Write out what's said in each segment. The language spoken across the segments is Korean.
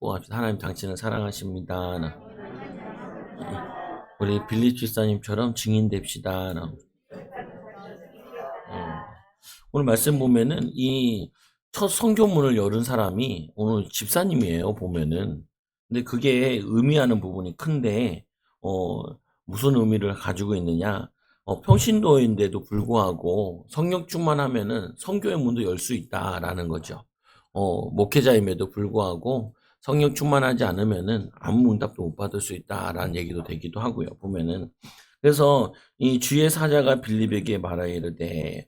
축복합시다. 하나님 당신을 사랑하십니다. 우리 빌립 집사님처럼 증인 됩시다. 오늘 말씀 보면은 이 첫 성교문을 열은 사람이 오늘 집사님이에요, 보면은. 근데 그게 의미하는 부분이 큰데, 어, 무슨 의미를 가지고 있느냐? 평신도인데도 불구하고 성령 충만하면은 성교의 문도 열 수 있다라는 거죠. 목회자임에도 불구하고 성령 충만하지 않으면은 아무 응답도 못 받을 수 있다라는 얘기도 되기도 하고요, 보면은. 그래서 이 주의 사자가 빌립에게 말하 이르되,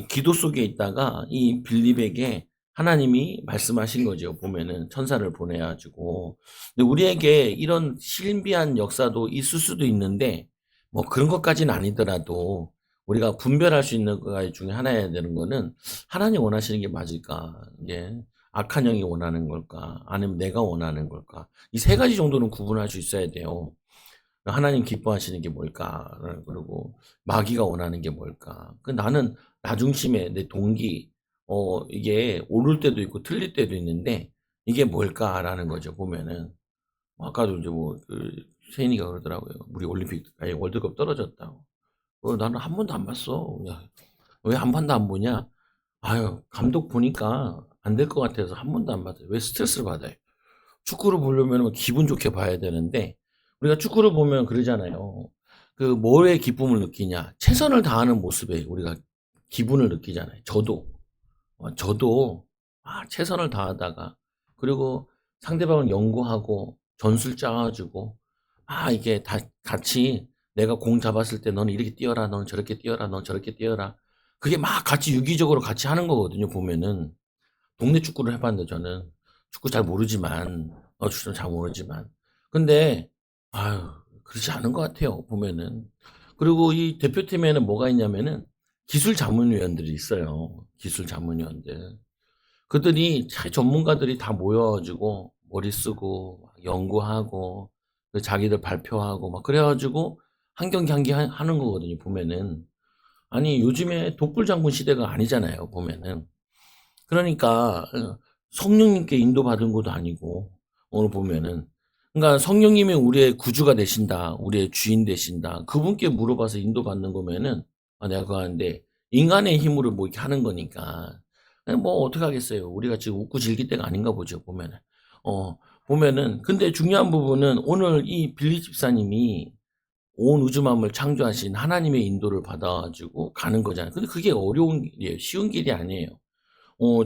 기도 속에 있다가 이 빌립에게 하나님이 말씀하신 거죠. 보면은 천사를 보내가지고. 근데 우리에게 이런 신비한 역사도 있을 수도 있는데, 뭐 그런 것까지는 아니더라도 우리가 분별할 수 있는 것 중에 하나여야 되는 거는 하나님 원하시는 게 맞을까? 이게 악한 영이 원하는 걸까? 아니면 내가 원하는 걸까? 이 세 가지 정도는 구분할 수 있어야 돼요. 하나님 기뻐하시는 게 뭘까? 그리고 마귀가 원하는 게 뭘까? 나는 나 중심의 내 동기, 이게 옳을 때도 있고 틀릴 때도 있는데 이게 뭘까라는 거죠, 보면은. 아까도 이제 세인이가 그러더라고요. 우리 아니, 월드컵 떨어졌다고. 나는 한 번도 안 봤어. 왜 한 번도 안 보냐? 아유, 감독 보니까 안 될 것 같아서 한 번도 안 봤어요. 왜 스트레스를 받아요? 축구를 보려면 기분 좋게 봐야 되는데, 우리가 축구를 보면 그러잖아요. 뭐에 기쁨을 느끼냐? 최선을 다하는 모습에 우리가 기분을 느끼잖아요. 저도, 최선을 다하다가, 그리고 상대방을 연구하고, 전술 짜가지고, 이게 같이 내가 공 잡았을 때 너는 이렇게 뛰어라, 너는 저렇게 뛰어라, 너는 저렇게 뛰어라. 그게 막 같이 유기적으로 같이 하는 거거든요, 보면은. 동네 축구를 해봤는데 저는 축구 잘 모르지만 축구 잘 모르지만 근데 아유 그렇지 않은 것 같아요 보면은. 그리고 이 대표팀에는 뭐가 있냐면은 기술 자문위원들이 있어요. 기술 자문위원들. 그들이 전문가들이 다 모여가지고 머리 쓰고 연구하고 자기들 발표하고 막 그래가지고 한 경기 한 경기 하는 거거든요 보면은. 아니 요즘에 독불장군 시대가 아니잖아요 보면은. 그러니까 성령님께 인도받은 것도 아니고 오늘 보면은 그러니까 성령님이 우리의 구주가 되신다. 우리의 주인 되신다. 그분께 물어봐서 인도받는 거면은 내가 그거 하는데 인간의 힘으로 뭐 이렇게 하는 거니까 뭐 어떻게 하겠어요. 우리가 지금 웃고 즐길 때가 아닌가 보죠. 보면은. 보면은 근데 중요한 부분은 오늘 이 빌리 집사님이 온 우주 만물 창조하신 하나님의 인도를 받아 가지고 가는 거잖아요. 근데 그게 어려운 길이에요. 쉬운 길이 아니에요.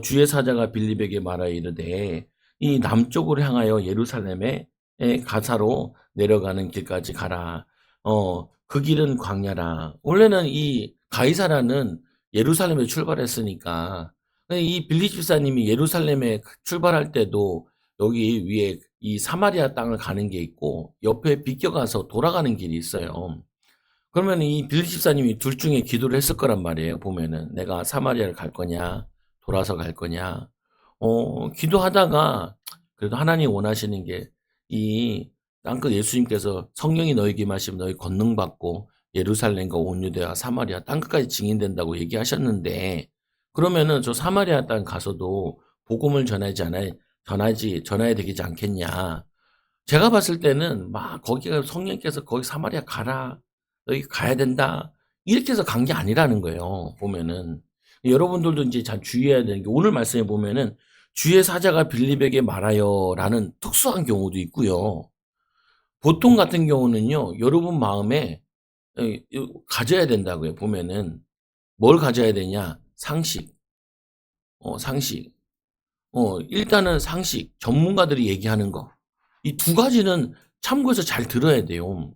주의 사자가 빌립에게 말하 이르되 이 남쪽으로 향하여 예루살렘에 가사로 내려가는 길까지 가라. 그 길은 광야라. 원래는 이 가이사라는 예루살렘에 출발했으니까 이 빌립 집사님이 예루살렘에 출발할 때도 여기 위에 이 사마리아 땅을 가는 게 있고 옆에 비껴가서 돌아가는 길이 있어요. 그러면 이 빌립 집사님이 둘 중에 기도를 했을 거란 말이에요. 보면은 내가 사마리아를 갈 거냐, 돌아서 갈 거냐. 기도하다가 그래도 하나님 원하시는 게 이 땅끝 예수님께서 성령이 너에게 임하시면 너희 권능 받고 예루살렘과 온 유대와 사마리아 땅끝까지 증인된다고 얘기하셨는데 그러면은 저 사마리아 땅 가서도 복음을 전해야 되지 않겠냐. 제가 봤을 때는 막 거기가 성령께서 거기 사마리아 가라. 너희 가야 된다. 이렇게 해서 간 게 아니라는 거예요. 보면은. 여러분들도 이제 잘 주의해야 되는 게 오늘 말씀에 보면은 주의 사자가 빌립에게 말하여라는 특수한 경우도 있고요. 보통 같은 경우는요. 여러분 마음에 가져야 된다고요. 보면은 뭘 가져야 되냐? 상식. 상식. 일단은 상식. 전문가들이 얘기하는 거. 이 두 가지는 참고해서 잘 들어야 돼요.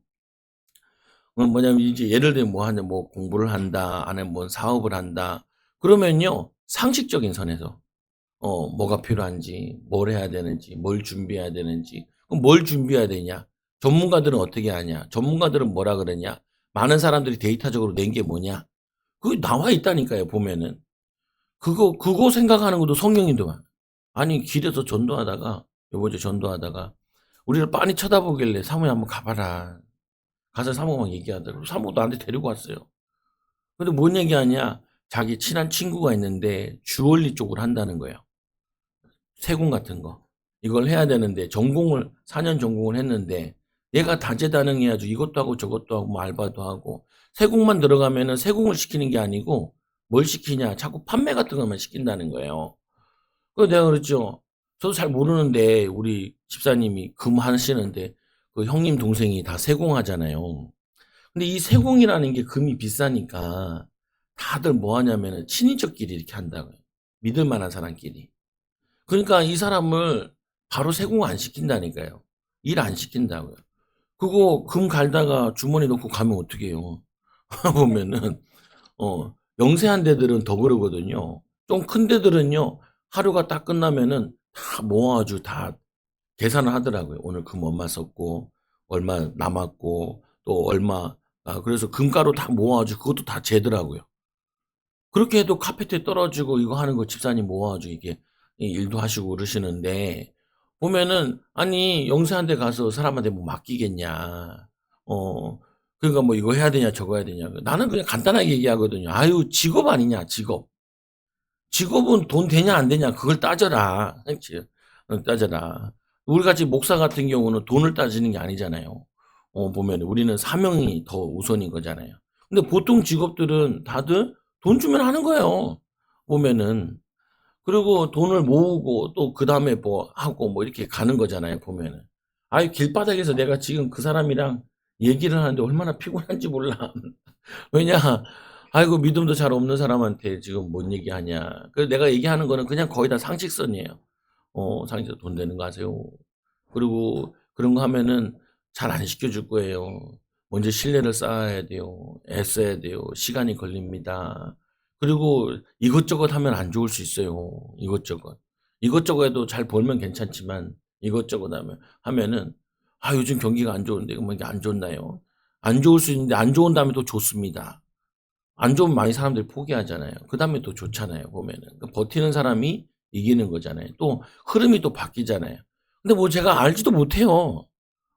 뭐냐면 이제 예를 들면 뭐 하냐, 뭐 공부를 한다, 아니면 뭐 사업을 한다. 그러면요, 상식적인 선에서, 뭐가 필요한지, 뭘 해야 되는지, 뭘 준비해야 되는지, 그럼 뭘 준비해야 되냐? 전문가들은 어떻게 하냐? 전문가들은 뭐라 그러냐? 많은 사람들이 데이터적으로 낸 게 뭐냐? 그게 나와 있다니까요, 보면은. 그거 생각하는 것도 성령님도만. 아니, 길에서 전도하다가, 요번에 전도하다가, 우리를 빤히 쳐다보길래 사모님 한번 가봐라. 가서 사모랑 얘기하더라고. 사모 나한테 데리고 왔어요. 근데 뭔 얘기하냐? 자기 친한 친구가 있는데 주얼리 쪽을 한다는 거예요. 세공 같은 거. 이걸 해야 되는데 전공을 4년 전공을 했는데 얘가 다재다능해 가지고 이것도 하고 저것도 하고 뭐 알바도 하고 세공만 들어가면은 세공을 시키는 게 아니고 뭘 시키냐 자꾸 판매 같은 것만 시킨다는 거예요. 그래서 내가 그랬죠. 저도 잘 모르는데 우리 집사님이 금하시는데 그 형님 동생이 다 세공하잖아요. 근데 이 세공이라는 게 금이 비싸니까 다들 뭐 하냐면은 친인척끼리 이렇게 한다고요. 믿을 만한 사람끼리. 그러니까 이 사람을 바로 세공 안 시킨다니까요. 일 안 시킨다고요. 그거 금 갈다가 주머니 넣고 가면 어떡해요. 보면은 영세한 데들은 더 그러거든요. 좀 큰 데들은요. 하루가 딱 끝나면은 다 모아 가지고 다 계산을 하더라고요. 오늘 금 얼마 썼고 얼마 남았고 또 얼마 그래서 금가루 다 모아 가지고 그것도 다 재더라고요. 그렇게 해도 카페트에 떨어지고 이거 하는 거 집사님 모아 가지고 이게 일도 하시고 그러시는데 보면은 아니 영세한 데 가서 사람한테 뭐 맡기겠냐. 어 그러니까 뭐 이거 해야 되냐 저거 해야 되냐. 나는 그냥 간단하게 얘기하거든요. "아유 직업 아니냐 직업. 직업은 돈 되냐 안 되냐 그걸 따져라." 그치? 따져라. 우리 같이 목사 같은 경우는 돈을 따지는 게 아니잖아요. 보면은 우리는 사명이 더 우선인 거잖아요. 근데 보통 직업들은 다들 돈 주면 하는 거예요, 보면은. 그리고 돈을 모으고 또 그다음에 뭐 하고 뭐 이렇게 가는 거잖아요, 보면은. 아이 길바닥에서 내가 지금 그 사람이랑 얘기를 하는데 얼마나 피곤한지 몰라. 왜냐? 아이고 믿음도 잘 없는 사람한테 지금 뭔 얘기하냐. 그래서 내가 얘기하는 거는 그냥 거의 다 상식선이에요. 상식선 "돈 되는 거 아세요?" 그리고 그런 거 하면은 잘 안 시켜줄 거예요. 먼저 신뢰를 쌓아야 돼요. 애써야 돼요. 시간이 걸립니다. 그리고 이것저것 하면 안 좋을 수 있어요, 이것저것. 이것저것 해도 잘 벌면 괜찮지만 이것저것 하면은 "아 요즘 경기가 안 좋은데." 뭐 이게 안 좋나요? 안 좋을 수 있는데 안 좋은 다음에 또 좋습니다. 안 좋으면 많이 사람들이 포기하잖아요. 그다음에 또 좋잖아요 보면은. 그 버티는 사람이 이기는 거잖아요. 또 흐름이 또 바뀌잖아요. 근데 뭐 제가 알지도 못해요.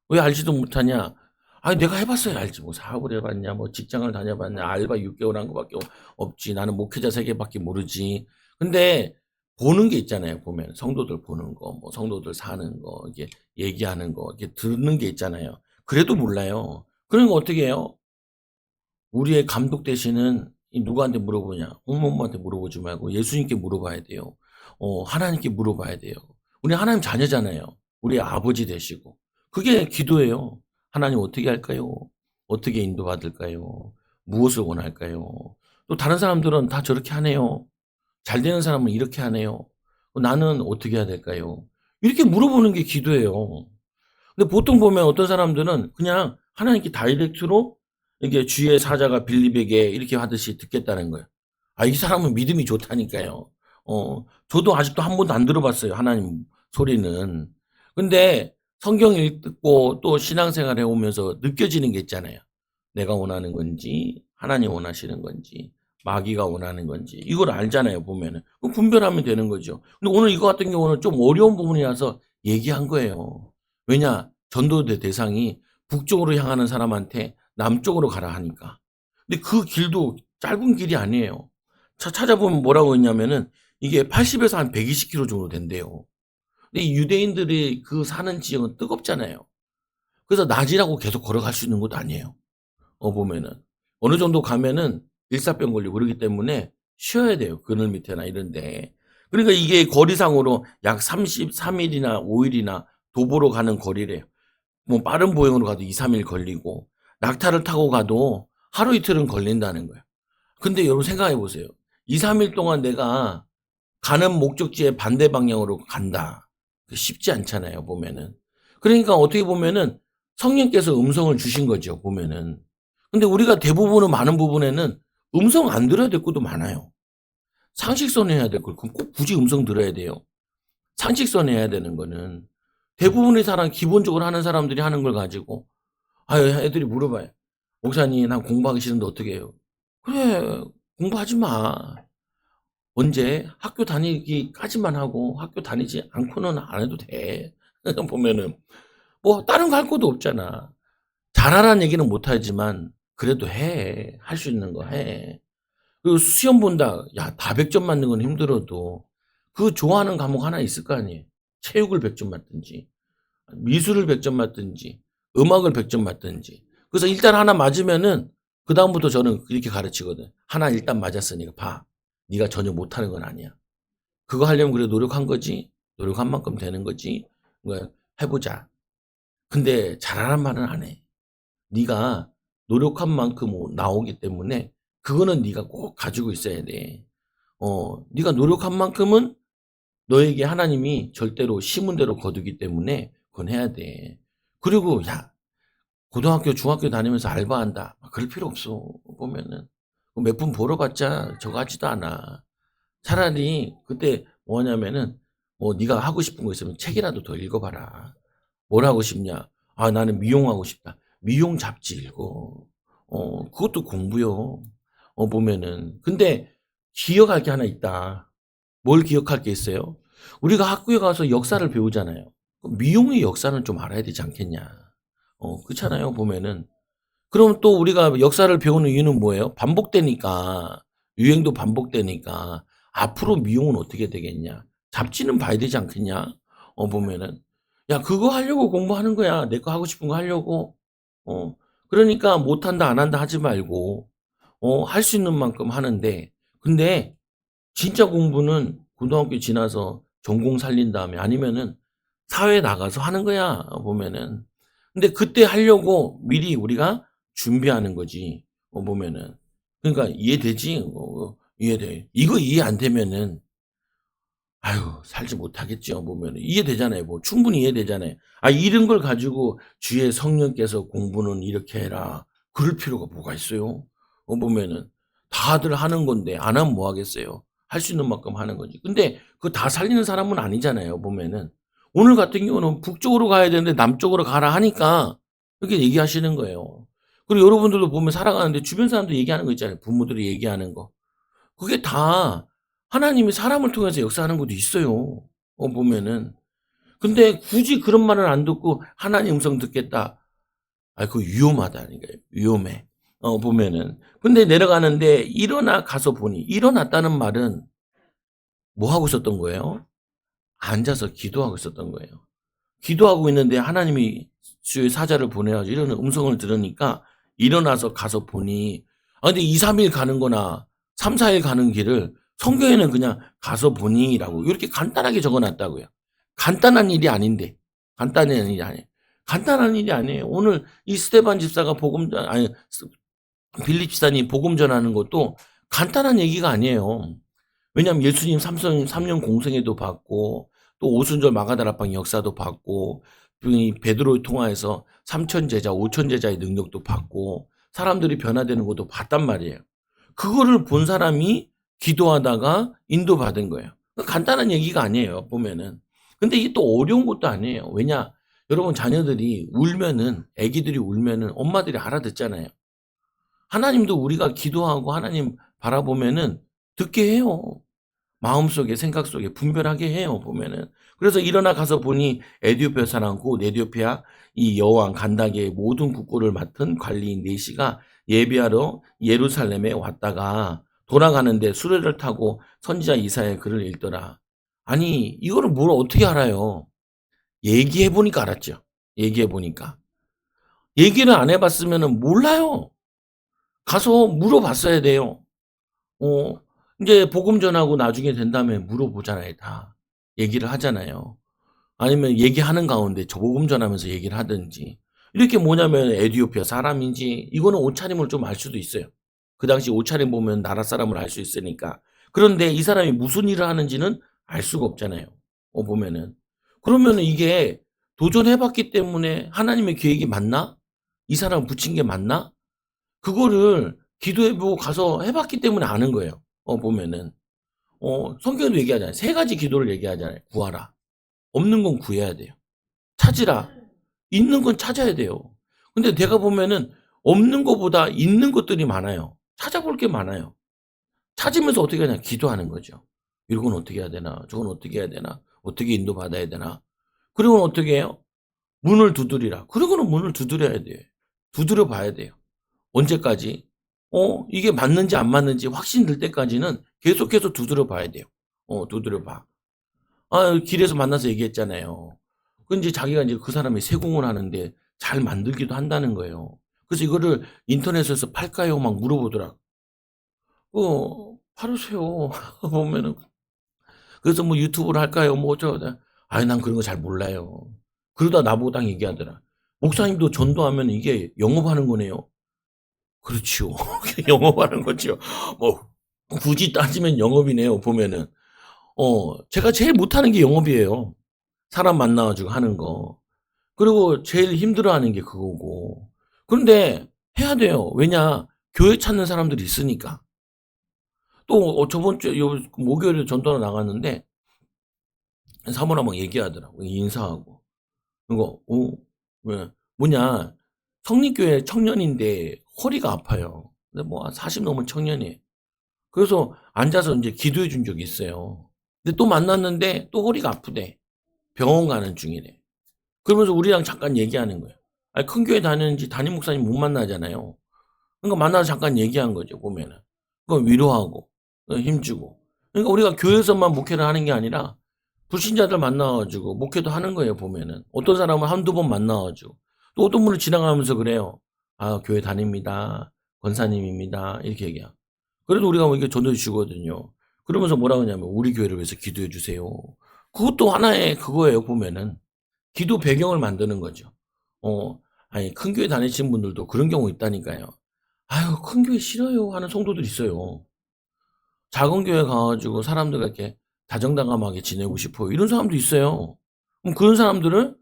왜 알지도 못하냐? 아니 내가 해 봤어야 알지 뭐 사업을 해 봤냐 뭐 직장을 다녀 봤냐 알바 6개월 한 거밖에 없지. 나는 목회자 세계밖에 모르지. 근데 보는 게 있잖아요 보면. 성도들 보는 거 뭐 성도들 사는 거 이게 얘기하는 거 이렇게 듣는 게 있잖아요. 그래도 몰라요. 그러면 어떻게 해요? 우리의 감독 되시는 이 누구한테 물어보냐? 어머님한테 물어보지 말고 예수님께 물어봐야 돼요. 하나님께 물어봐야 돼요. 우리 하나님 자녀잖아요. 우리의 아버지 되시고. 그게 기도예요. 하나님 어떻게 할까요? 어떻게 인도받을까요? 무엇을 원할까요? 또 다른 사람들은 다 저렇게 하네요. 잘 되는 사람은 이렇게 하네요. 나는 어떻게 해야 될까요? 이렇게 물어보는 게 기도예요. 근데 보통 보면 어떤 사람들은 그냥 하나님께 다이렉트로 이게 주의 사자가 빌립에게 이렇게 하듯이 듣겠다는 거예요. 이 사람은 믿음이 좋다니까요. 저도 아직도 한 번도 안 들어봤어요, 하나님 소리는. 근데 성경 읽고 또 신앙생활 해 오면서 느껴지는 게 있잖아요. 내가 원하는 건지 하나님 원하시는 건지 마귀가 원하는 건지 이걸 알잖아요, 보면은. 그럼 분별하면 되는 거죠. 근데 오늘 이거 같은 경우는 좀 어려운 부분이라서 얘기한 거예요. 왜냐? 전도대 대상이 북쪽으로 향하는 사람한테 남쪽으로 가라 하니까. 근데 그 길도 짧은 길이 아니에요. 찾아보면 뭐라고 했냐면은 이게 80에서 한 120 킬로 정도 된대요. 근데 이 유대인들이 그 사는 지역은 뜨겁잖아요. 그래서 낮이라고 계속 걸어갈 수 있는 것도 아니에요. 보면은. 어느 정도 가면은 일사병 걸리고 그러기 때문에 쉬어야 돼요. 그늘 밑에나 이런 데. 그러니까 이게 거리상으로 약 33 일이나 5 일이나 도보로 가는 거리래요. 뭐 빠른 보행으로 가도 2-3일 걸리고 낙타를 타고 가도 하루 이틀은 걸린다는 거예요. 근데 여러분 생각해 보세요. 2-3일 동안 내가 가는 목적지의 반대 방향으로 간다. 쉽지 않잖아요, 보면은. 그러니까 어떻게 보면은 성령께서 음성을 주신 거죠, 보면은. 근데 우리가 대부분은 많은 부분에는 음성 안 들어야 될 것도 많아요. 상식선에 해야 될 걸. 그럼 꼭 굳이 음성 들어야 돼요. 상식선에 해야 되는 거는. 대부분의 사람, 기본적으로 하는 사람들이 하는 걸 가지고, 애들이 물어봐요. 목사님, 난 공부하기 싫은데 어떻게 해요? 그래, 공부하지 마. 언제? 학교 다니기까지만 하고 학교 다니지 않고는 안 해도 돼. 보면은 뭐 다른 거 할 것도 없잖아. 잘하라는 얘기는 못 하지만 그래도 해. 할 수 있는 거 해. 그리고 시험 본다. 야, 다 100점 맞는 건 힘들어도 그 좋아하는 과목 하나 있을 거 아니에요. 체육을 100점 맞든지, 미술을 100점 맞든지, 음악을 100점 맞든지. 그래서 일단 하나 맞으면은 그다음부터 저는 이렇게 가르치거든. 하나 일단 맞았으니까 봐. 네가 전혀 못하는 건 아니야. 그거 하려면 그래 노력한 거지. 노력한 만큼 되는 거지. 뭐 해보자. 근데 잘하란 말은 안 해. 네가 노력한 만큼 나오기 때문에 그거는 네가 꼭 가지고 있어야 돼. 네가 노력한 만큼은 너에게 하나님이 절대로 심은 대로 거두기 때문에 그건 해야 돼. 그리고 야, 고등학교, 중학교 다니면서 알바한다. 그럴 필요 없어. 보면은 몇 푼 벌어봤자 저거 하지도 않아. 차라리 그때 뭐냐면은 네가 하고 싶은 거 있으면 책이라도 더 읽어봐라. 뭘 하고 싶냐? 아, 나는 미용하고 싶다. 미용 잡지 읽어. 그것도 공부요. 보면은. 근데 기억할 게 하나 있다. 뭘 기억할 게 있어요? 우리가 학교에 가서 역사를 배우잖아요. 미용의 역사는 좀 알아야 되지 않겠냐. 그렇잖아요, 보면은. 그럼 또 우리가 역사를 배우는 이유는 뭐예요? 반복되니까. 유행도 반복되니까. 앞으로 미용은 어떻게 되겠냐. 잡지는 봐야 되지 않겠냐. 보면은. 야, 그거 하려고 공부하는 거야. 내 거 하고 싶은 거 하려고. 어, 그러니까 못한다, 안 한다 하지 말고, 할 수 있는 만큼 하는데, 근데 진짜 공부는 고등학교 지나서 전공 살린 다음에 아니면은 사회에 나가서 하는 거야, 보면은. 근데 그때 하려고 미리 우리가 준비하는 거지, 보면은. 그러니까 이해되지? 이해돼. 이거 이해 안 되면은, 아유, 살지 못하겠죠, 보면은. 이해되잖아요, 뭐. 충분히 이해되잖아요. 아, 이런 걸 가지고 주의 성령께서 공부는 이렇게 해라. 그럴 필요가 뭐가 있어요? 보면은. 다들 하는 건데, 안 하면 뭐 하겠어요? 할 수 있는 만큼 하는 거지. 근데 그거 다 살리는 사람은 아니잖아요, 보면은. 오늘 같은 경우는 북쪽으로 가야 되는데 남쪽으로 가라 하니까 이렇게 얘기하시는 거예요. 그리고 여러분들도 보면 살아가는데 주변 사람들 얘기하는 거 있잖아요. 부모들이 얘기하는 거. 그게 다 하나님이 사람을 통해서 역사하는 것도 있어요. 보면은. 근데 굳이 그런 말을 안 듣고 하나님 음성 듣겠다. 아, 그거 위험하다니까요. 위험해. 보면은. 근데 내려가는데 일어나 가서 보니 일어났다는 말은 뭐 하고 있었던 거예요? 앉아서 기도하고 있었던 거예요. 기도하고 있는데 하나님이 주의 사자를 보내가지고 이런 음성을 들으니까 일어나서 가서 보니, 아, 근데 2, 3일 가는 거나 3, 4일 가는 길을 성경에는 그냥 가서 보니라고 이렇게 간단하게 적어 놨다고요. 간단한 일이 아닌데. 간단한 일이 아니에요. 간단한 일이 아니에요. 오늘 이 스테반 집사가 빌립 집사님 복음 전하는 것도 간단한 얘기가 아니에요. 왜냐하면 예수님 3년 공생애도 받고 또 오순절 마가다락방 역사도 받고 이 베드로를 통하여서 3천 제자, 5천 제자의 능력도 받고 사람들이 변화되는 것도 봤단 말이에요. 그거를 본 사람이 기도하다가 인도받은 거예요. 간단한 얘기가 아니에요, 보면은. 근데 이게 또 어려운 것도 아니에요. 왜냐? 여러분 자녀들이 울면은, 아기들이 울면은 엄마들이 알아듣잖아요. 하나님도 우리가 기도하고 하나님 바라보면은 듣게 해요. 마음속에 생각 속에 분별하게 해요, 보면은. 그래서 일어나 가서 보니 에디오피아 사람 곧 에디오피아 이 여왕 간다게의 모든 국고를 맡은 관리인 네시가 예비하러 예루살렘에 왔다가 돌아가는데 수레를 타고 선지자 이사야의 글을 읽더라. 아니, 이거를 뭘 어떻게 알아요? 얘기해 보니까 알았죠. 얘기해 보니까. 얘기를 안 해봤으면 몰라요. 가서 물어봤어야 돼요. 어, 이제 복음 전하고 나중에 된 다음에 물어보잖아요, 다. 얘기를 하잖아요. 아니면 얘기하는 가운데 저 복음 전하면서 얘기를 하든지. 이렇게 뭐냐면 에티오피아 사람인지 이거는 옷차림을 좀 알 수도 있어요. 그 당시 옷차림 보면 나라 사람을 알 수 있으니까. 그런데 이 사람이 무슨 일을 하는지는 알 수가 없잖아요. 보면은. 그러면은 이게 도전해 봤기 때문에 하나님의 계획이 맞나? 이 사람 붙인 게 맞나? 그거를 기도해 보고 가서 해 봤기 때문에 아는 거예요. 보면은. 성경에도 얘기하잖아요. 세 가지 기도를 얘기하잖아요. 구하라. 없는 건 구해야 돼요. 찾으라. 있는 건 찾아야 돼요. 근데 내가 보면은 없는 것보다 있는 것들이 많아요. 찾아볼 게 많아요. 찾으면서 어떻게 하냐? 기도하는 거죠. 이건 어떻게 해야 되나? 저건 어떻게 해야 되나? 어떻게 인도받아야 되나? 그리고는 어떻게 해요? 문을 두드리라. 그리고는 문을 두드려야 돼요. 두드려 봐야 돼요. 언제까지? 이게 맞는지 안 맞는지 확신 들 때까지는 계속해서 두드려 봐야 돼요. 두드려 봐. 길에서 만나서 얘기했잖아요. 그 인제 자기가 인제 그 사람이 세공을 하는데 잘 만들기도 한다는 거예요. 그래서 이거를 인터넷에서 팔까요? 막 물어보더라. 팔으세요. 보면은. 그래서 뭐 유튜브를 할까요? 뭐 어쩌고 저쩌고. "아이 난 그런 거 잘 몰라요." 그러다 나보고 딱 얘기하더라. "목사님도 전도하면 이게 영업하는 거네요." 그렇지요. 영업하는 거지요. 뭐 굳이 따지면 영업이네요 보면은. 제가 제일 못하는 게 영업이에요. 사람 만나 가지고 하는 거. 그리고 제일 힘들어하는 게 그거고. 그런데 해야 돼요. 왜냐? 교회 찾는 사람들이 있으니까. 또 저번 주에 요 목요일에 전도하러 나갔는데 사모랑 막 얘기하더라고 인사하고. 그거 왜 뭐냐 성립교회 청년인데 허리가 아파요. 근데 뭐 한 40 넘은 청년이에요. 그래서 앉아서 인제 기도해 준 적이 있어요. 근데 또 만났는데 또 허리가 아프대. 병원 가는 중이래. 그러면서 우리랑 잠깐 얘기하는 거예요. 아니 큰 교회 다니는지 담임 목사님 못 만나잖아요. 그러니까 만나서 잠깐 얘기한 거죠 보면은. 그거 위로하고 힘주고. 그러니까 우리가 교회에서만 목회를 하는 게 아니라 불신자들 만나 가지고 목회도 하는 거예요 보면은. 어떤 사람은 한두 번 만나 가지고 또 어떤 분은 지나가면서 그래요. "아 교회 다닙니다. 권사님입니다." 이렇게 얘기하고. 그래도 우리가 뭐 이렇게 전도해 주거든요. 그러면서 뭐라고 하냐면 "우리 교회를 위해서 기도해 주세요." 그것도 하나의 그거예요 보면은. 기도 배경을 만드는 거죠. 아니 큰 교회 다니시는 분들도 그런 경우 있다니까요. "아유 큰 교회 싫어요." 하는 성도들 있어요. 작은 교회 가 가지고 사람들과 이렇게 다정다감하게 지내고 싶어요. 이런 사람도 있어요. 그럼 그런 사람들을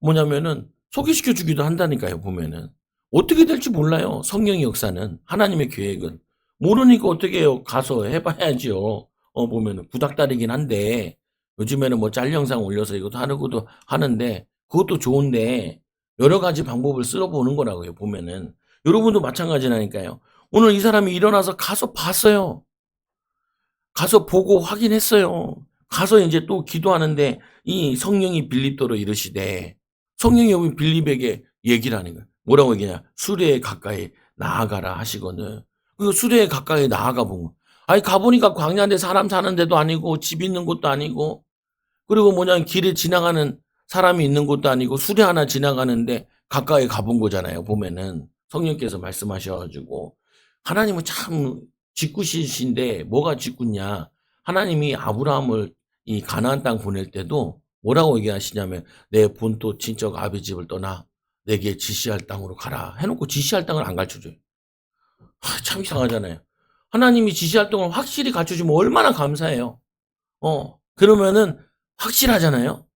뭐냐면은 소개시켜 주기도 한다니까요 보면은. 어떻게 될지 몰라요 성령의 역사는. 하나님의 계획은. 모르니까 어떻게 해요. 가서 해 봐야지요. 보면은 구닥다리긴 한데 요즘에는 뭐 짤 영상 올려서 이것도 하는 것도 하는데 그것도 좋은데 여러 가지 방법을 쓸어 보는 거라고요 보면은. 여러분도 마찬가지라니까요. 오늘 이 사람이 일어나서 가서 봤어요. 가서 보고 확인했어요. 가서 인제 또 기도하는데 이 성령이 빌립더로 이르시되 성령이 오면 빌립에게 얘기를 하는 거예요. 뭐라고 얘기하냐. "수레에 가까이 나아가라." 하시거든. 그 수레에 가까이 나아가 본 거. 아니 가 보니까 광야인데 사람 사는 데도 아니고 집 있는 곳도 아니고 그리고 뭐냐 길에 지나가는 사람이 있는 곳도 아니고 수레 하나 지나가는데 가까이 가본 거잖아요 보면은. 성령께서 말씀하셔 가지고. 하나님은 참 짓궂으신데 뭐가 짓궂냐. 하나님이 아브라함을 이 가나안 땅 보낼 때도 뭐라고 얘기하시냐면 "내 본토 친척 아비 집을 떠나 내게 지시할 땅으로 가라." 해 놓고 지시할 땅을 안 가르쳐 줘요. 참 이상하잖아요. 하나님이 지시할 땅을 확실히 가르쳐 주면 얼마나 감사해요. 그러면은 확실하잖아요.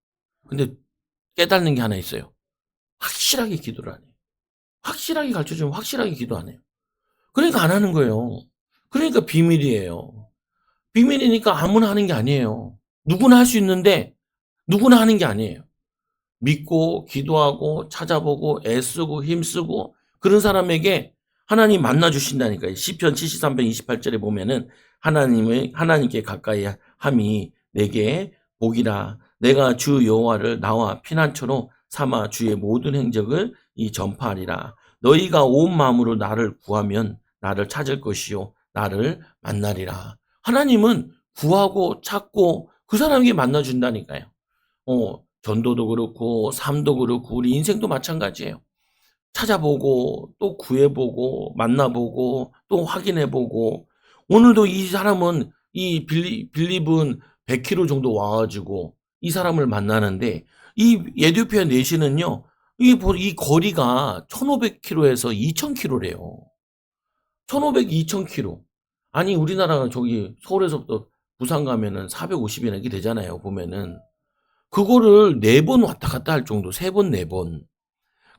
근데 깨닫는 게 하나 있어요. 확실하게 기도를 안 해요. 확실하게 가르쳐 주면 확실하게 기도 안 해요. 그러니까 안 하는 거예요. 그러니까 비밀이에요. 비밀이니까 아무나 하는 게 아니에요. 누구나 할 수 있는데 누구나 하는 게 아니에요. 믿고 기도하고 찾아보고 애쓰고 힘쓰고 그런 사람에게 하나님 만나 주신다니까요. 시편 73편 28절에 보면은 하나님께 가까이 함이 내게 복이라. 내가 주 여호와를 나와 피난처로 삼아 주의 모든 행적을 이 전파하리라. 너희가 온 마음으로 나를 구하면 나를 찾을 것이요 나를 만나리라. 하나님은 구하고 찾고 그 사람에게 만나 준다니까요. 전도도 그렇고 삶도 그렇고 우리 인생도 마찬가지예요. 찾아보고 또 구해 보고 만나 보고 또 확인해 보고 오늘도 이 사람은 이 빌립은 100 킬로 정도 와 가지고 이 사람을 만나는데 이 에티오피아 내시는요. 이 거리가 1,500 킬로에서 2,000 킬로래요. 1,500, 2,000 킬로. 아니 우리나라가 저기 서울에서부터 부산 가면은 450 이나 이렇게 되잖아요 보면은. 그거를 4번 왔다 갔다 할 정도 3 번, 4 번.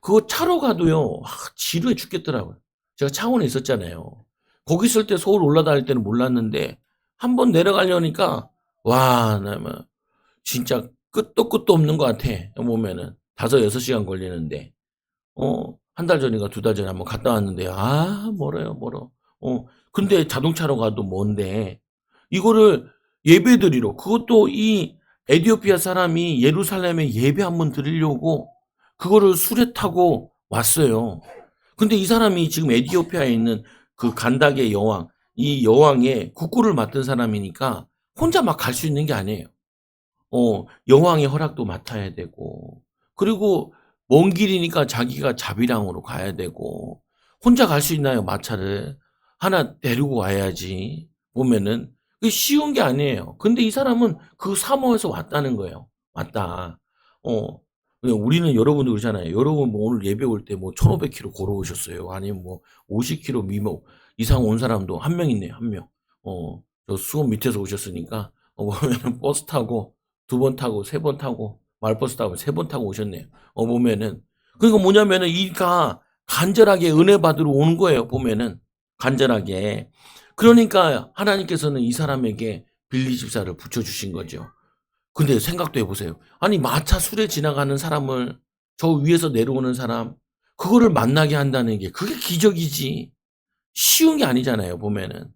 그거 차로 가도요. 지루해 죽겠더라고요. 제가 창원에 있었잖아요. 거기 있을 때 서울 올라다닐 때는 몰랐는데 한 번 내려가려니까 와 나 뭐 진짜 끝도 끝도 없는 것 같아 보면은. 5-6 시간 걸리는데. 한 달 전인가 2달 전에 한번 갔다 왔는데 멀어요, 멀어. 근데 자동차로 가도 먼데 이거를 예배드리러 그것도 이 에티오피아 사람이 예루살렘에 예배 한번 드리려고 그거를 수레 타고 왔어요. 근데 이 사람이 지금 에티오피아에 있는 그 간닥의 여왕, 이 여왕의 국구를 맡은 사람이니까 혼자 막 갈 수 있는 게 아니에요. 여왕의 허락도 맡아야 되고, 그리고 먼 길이니까 자기가 자비랑으로 가야 되고, 혼자 갈 수 있나요, 마차를? 하나 데리고 와야지. 보면은 그게 쉬운 게 아니에요. 근데 이 사람은 그 사모해서 왔다는 거예요. 왔다. 어. 우리는 여러분도 그러잖아요. 여러분 뭐 오늘 예배 올 때 뭐 1,500km 걸어오셨어요. 아니면 뭐 50km 미모 이상 온 사람도 한 명 있네요, 한 명. 저 수원 밑에서 오셨으니까 보면은 버스 타고 2번 타고 3번 타고 마을버스 타고 3번 타고 오셨네요. 보면은 그러니까 뭐냐면은 이가 간절하게 은혜 받으러 오는 거예요, 보면은. 간절하게. 그러니까 하나님께서는 이 사람에게 빌리 집사를 붙여 주신 거죠. 근데 생각도 해 보세요. 아니 마차 술에 지나가는 사람을 저 위에서 내려오는 사람 그거를 만나게 한다는 게 그게 기적이지. 쉬운 게 아니잖아요, 보면은.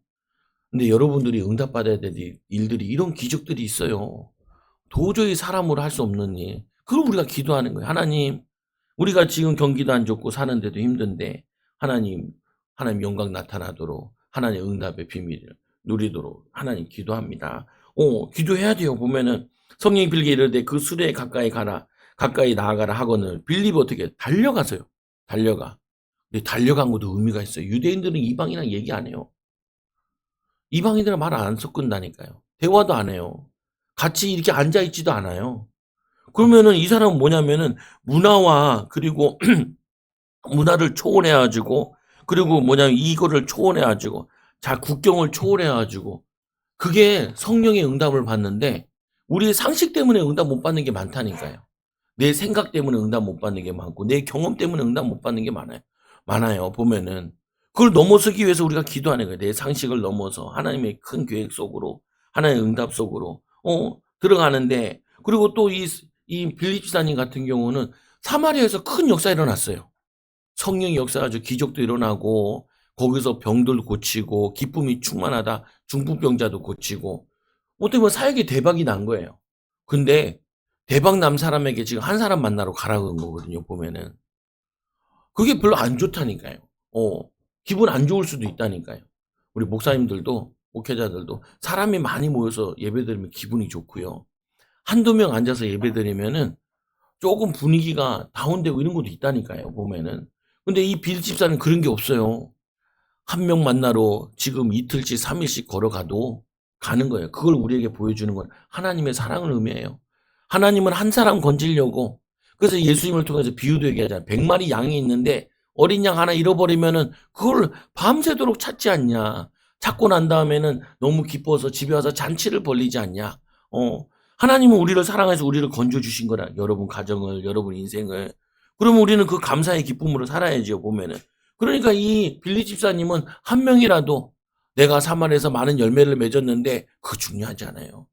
근데 여러분들이 응답받아야 될 일들이 이런 기적들이 있어요. 도저히 사람으로 할 수 없는 일. 그걸 우리가 기도하는 거예요. 하나님, 우리가 지금 경기도 안 좋고 사는데도 힘든데 하나님 영광 나타나도록 하나님 응답의 비밀을 누리도록 하나님 기도합니다. 기도해야 돼요. 보면은 성령이 빌게 이르되 그 수레에 가까이 가라, 가까이 나아가라 하거늘 빌립이 어떻게 달려가서요. 달려가. 근데 달려간 것도 의미가 있어요. 유대인들은 이방이랑 얘기 안 해요. 이방인들은 말 안 섞은다니까요. 대화도 안 해요. 같이 이렇게 앉아 있지도 않아요. 그러면은 이 사람은 뭐냐면은 문화와 그리고 문화를 초월해 가지고 그리고 뭐냐면 이거를 초월해 가지고 국경을 초월해 가지고 그게 성령의 응답을 받는데 우리의 상식 때문에 응답 못 받는 게 많다니까요. 내 생각 때문에 응답 못 받는 게 많고 내 경험 때문에 응답 못 받는 게 많아요. 많아요. 보면은 그걸 넘어서기 위해서 우리가 기도하는 거예요. 내 상식을 넘어서 하나님의 큰 계획 속으로 하나님의 응답 속으로 들어가는데 그리고 또 이 빌립 지사님 같은 경우는 사마리아에서 큰 역사 일어났어요. 성령이 역사가지고 기적도 일어나고 거기서 병들 고치고 기쁨이 충만하다 중풍병자도 고치고 어떻게 보면 사역이 대박이 난 거예요. 근데 대박 난 사람에게 지금 한 사람 만나러 가라고 한 거거든요, 보면은. 그게 별로 안 좋다니까요. 기분 안 좋을 수도 있다니까요. 우리 목사님들도, 목회자들도 사람이 많이 모여서 예배드리면 기분이 좋고요. 한두 명 앉아서 예배드리면은 조금 분위기가 다운되고 이런 것도 있다니까요, 보면은. 근데 이 빌 집사는 그런 게 없어요. 한 명 만나러 지금 이틀씩 3일씩 걸어가도 가는 거예요. 그걸 우리에게 보여주는 건 하나님의 사랑을 의미해요. 하나님은 한 사람 건지려고 그래서 예수님을 통해서 비유도 얘기하잖아요. 100마리 양이 있는데 어린 양 하나 잃어버리면은 그걸 밤새도록 찾지 않냐. 찾고 난 다음에는 너무 기뻐서 집에 와서 잔치를 벌리지 않냐. 하나님은 우리를 사랑해서 우리를 건져주신 거라. 여러분 가정을, 여러분 인생을. 그러면 우리는 그 감사의 기쁨으로 살아야죠, 보면은. 그러니까 이 빌리 집사님은 한 명이라도 내가 사마리아에서 많은 열매를 맺었는데 그거 중요하지 않아요.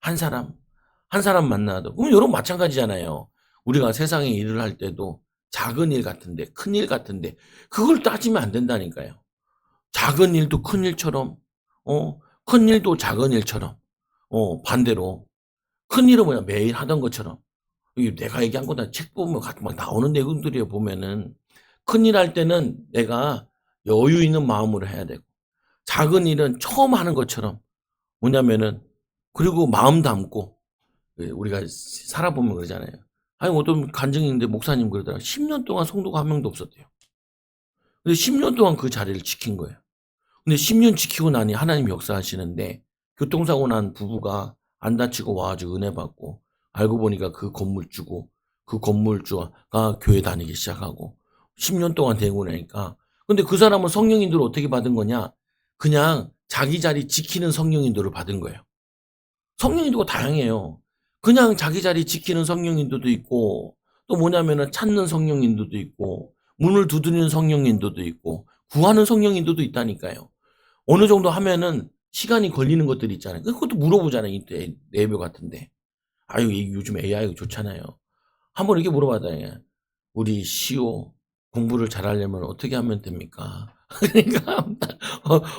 한 사람, 한 사람 만나도. 그럼 여러분 마찬가지잖아요. 우리가 세상에 일을 할 때도 작은 일 같은데, 큰 일 같은데, 그걸 따지면 안 된다니까요. 작은 일도 큰 일처럼, 큰 일도 작은 일처럼, 반대로. 큰 일은 뭐야? 매일 하던 것처럼. 이게 내가 얘기한 거다 책 보면 막 나오는 내용들이에요, 보면은. 큰일 할 때는 내가 여유 있는 마음으로 해야 되고, 작은 일은 처음 하는 것처럼, 뭐냐면은, 그리고 마음 담고, 우리가 살아보면 그러잖아요. 아니, 어떤 간증이 있는데 목사님 그러더라고요. 10년 동안 성도가 한 명도 없었대요. 근데 10년 동안 그 자리를 지킨 거예요. 근데 10년 지키고 나니 하나님이 역사하시는데, 교통사고 난 부부가 안 다치고 와가지고 은혜 받고, 알고 보니까 그 건물주고, 그 건물주가 교회 다니기 시작하고, 10년 동안 되고 나니까. 근데 그 사람은 성령인도를 어떻게 받은 거냐? 그냥 자기 자리 지키는 성령인도를 받은 거예요. 성령인도가 다양해요. 그냥 자기 자리 지키는 성령인도도 있고, 또 뭐냐면은 찾는 성령인도도 있고, 문을 두드리는 성령인도도 있고, 구하는 성령인도도 있다니까요. 어느 정도 하면은 시간이 걸리는 것들이 있잖아요. 그것도 물어보잖아요. 이때 예배 같은데. 아유, 요즘 AI가 좋잖아요. 한번 이렇게 물어봐봐요. 우리 시오 공부를 잘하려면 어떻게 하면 됩니까? 그러니까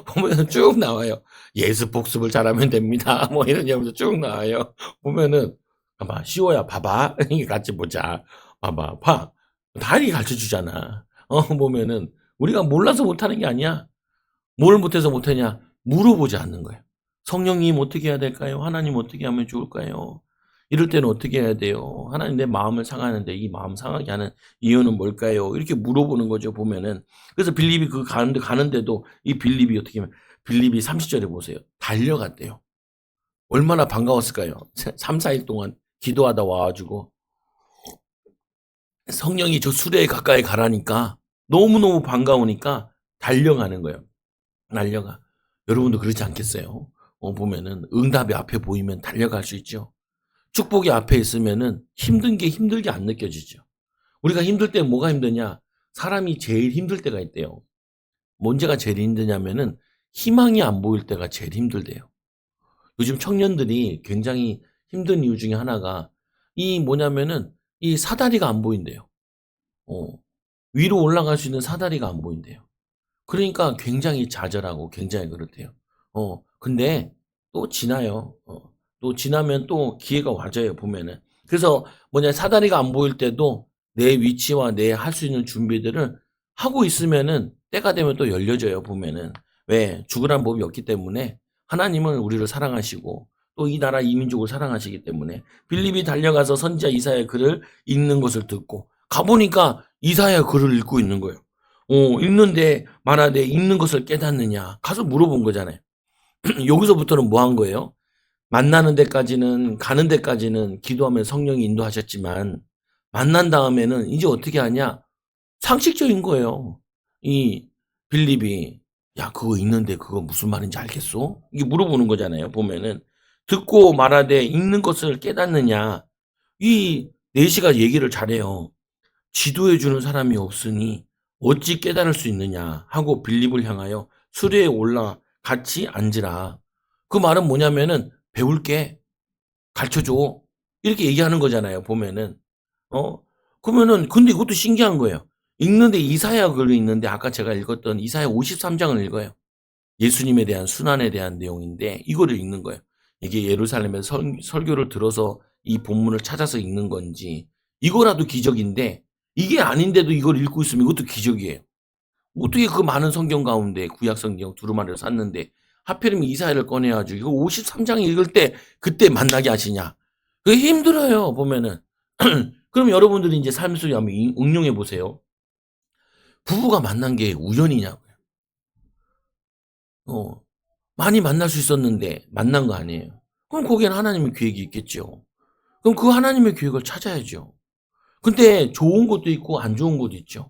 보면 쭉 나와요. 예습 복습을 잘하면 됩니다. 뭐 이런 얘기도 쭉 나와요. 보면은 봐봐 시오야 봐봐 같이 보자. 봐봐 봐. 다 이렇게 가르쳐 주잖아. 보면은 우리가 몰라서 못하는 게 아니야. 뭘 못해서 못하냐? 물어보지 않는 거예요. 성령님 어떻게 해야 될까요? 하나님 어떻게 하면 좋을까요? 이럴 때는 어떻게 해야 돼요? 하나님 내 마음을 상하는데 이 마음 상하게 하는 이유는 뭘까요? 이렇게 물어보는 거죠, 보면은. 그래서 빌립이 가는데도 이 빌립이 어떻게 하면 빌립이 30절에 보세요. 달려갔대요. 얼마나 반가웠을까요? 3, 4일 동안 기도하다 와가지고 성령이 저 수레에 가까이 가라니까 너무너무 반가우니까 달려가는 거예요. 달려가. 여러분도 그렇지 않겠어요? 보면은 응답이 앞에 보이면 달려갈 수 있죠. 축복이 앞에 있으면은 힘든 게 힘들게 안 느껴지죠. 우리가 힘들 때 뭐가 힘드냐? 사람이 제일 힘들 때가 있대요. 문제가 제일 힘드냐면은 희망이 안 보일 때가 제일 힘들대요. 요즘 청년들이 굉장히 힘든 이유 중에 하나가 이 뭐냐면은 이 사다리가 안 보인대요. 어, 위로 올라갈 수 있는 사다리가 안 보인대요. 그러니까 굉장히 좌절하고 굉장히 그렇대요. 근데 또 지나요. 또 지나면 또 기회가 와져요, 보면은. 그래서 뭐냐, 사다리가 안 보일 때도 내 위치와 내 할 수 있는 준비들을 하고 있으면은 때가 되면 또 열려져요, 보면은. 왜? 죽으란 법이 없기 때문에 하나님은 우리를 사랑하시고 또 이 나라 이 민족을 사랑하시기 때문에 빌립이 달려가서 선지자 이사야의 글을 읽는 것을 듣고 가보니까 이사야 글을 읽고 있는 거예요. 읽는데 말하되 읽는 것을 깨닫느냐 가서 물어본 거잖아요. 여기서부터는 뭐 한 거예요? 만나는 데까지는 가는 데까지는 기도하면 성령이 인도하셨지만 만난 다음에는 이제 어떻게 하냐? 상식적인 거예요. 이 빌립이 야 그거 읽는데 그거 무슨 말인지 알겠어? 이게 물어보는 거잖아요. 보면은 듣고 말하되 읽는 것을 깨닫느냐? 이 내시가 얘기를 잘해요. 지도해 주는 사람이 없으니 어찌 깨달을 수 있느냐 하고 빌립을 향하여 수레에 올라 같이 앉으라. 그 말은 뭐냐면은 배울게 가르쳐 줘. 이렇게 얘기하는 거잖아요. 보면은 그러면은 근데 이것도 신기한 거예요. 읽는데 이사야 글을 읽는데 아까 제가 읽었던 이사야 53장을 읽어요. 예수님에 대한 순환에 대한 내용인데 이거를 읽는 거예요. 이게 예루살렘에서 설교를 들어서 이 본문을 찾아서 읽는 건지 이거라도 기적인데 이게 아닌데도 이걸 읽고 있으면 이것도 기적이에요. 어떻게 그 많은 성경 가운데 구약 성경 두루마리를 샀는데 하필이면 이사야를 꺼내 가지고 이거 53장 읽을 때 그때 만나게 하시냐. 그게 힘들어요, 보면은. 그럼 여러분들이 이제 삶 속에 한번 응용해 보세요. 부부가 만난 게 우연이냐고요. 어. 많이 만날 수 있었는데 만난 거 아니에요. 그럼 거기에는 하나님의 계획이 있겠죠. 그럼 그 하나님의 계획을 찾아야죠. 근데 좋은 것도 있고 안 좋은 것도 있죠.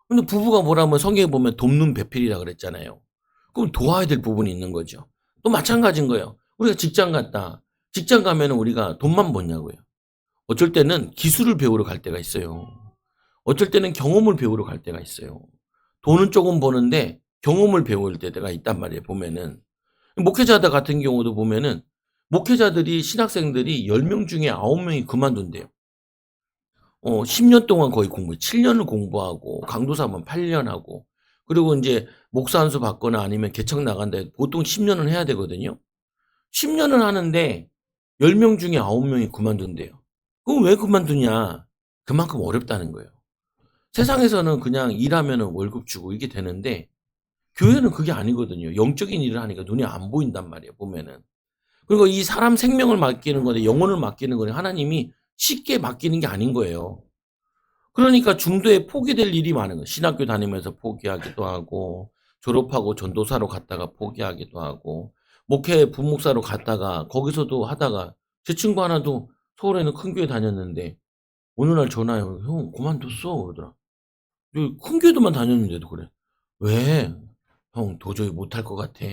근데 부부가 뭐라면 성경에 보면 돕는 배필이라 그랬잖아요. 그럼 도와야 될 부분이 있는 거죠. 또 마찬가지인 거예요. 우리가 직장 갔다. 직장 가면은 우리가 돈만 버냐고요. 어쩔 때는 기술을 배우러 갈 때가 있어요. 어쩔 때는 경험을 배우러 갈 때가 있어요. 돈은 조금 버는데 경험을 배울 때가 있단 말이에요, 보면은. 목회자들 같은 경우도 보면은 목회자들이 신학생들이 10명 중에 9명이 그만둔대요. 10년 동안 거의 7년을 공부하고 강도사면 8년 하고 그리고 인제 목사 한 수 받거나 아니면 개척 나간다 해도 보통 10년은 해야 되거든요. 10년을 하는데 10명 중에 9명이 그만둔대요. 그럼 왜 그만두냐? 그만큼 어렵다는 거예요. 세상에서는 그냥 일하면은 월급 주고 이게 되는데 교회는 그게 아니거든요. 영적인 일을 하니까 눈에 안 보인단 말이에요, 보면은. 그리고 이 사람 생명을 맡기는 건데 영혼을 맡기는 거는 하나님이 쉽게 맡기는 게 아닌 거예요. 그러니까 중도에 포기될 일이 많은 거예요. 신학교 다니면서 포기하기도 하고 졸업하고 전도사로 갔다가 포기하기도 하고 목회 부목사로 갔다가 거기서도 하다가 제 친구 하나도 서울에 있는 큰 교회 다녔는데 어느 날 전화해요. "형 그만뒀어." 그러더라. "여기 큰 교회도만 다녔는데도 그래." "왜?" "형 도저히 못할 것 같아."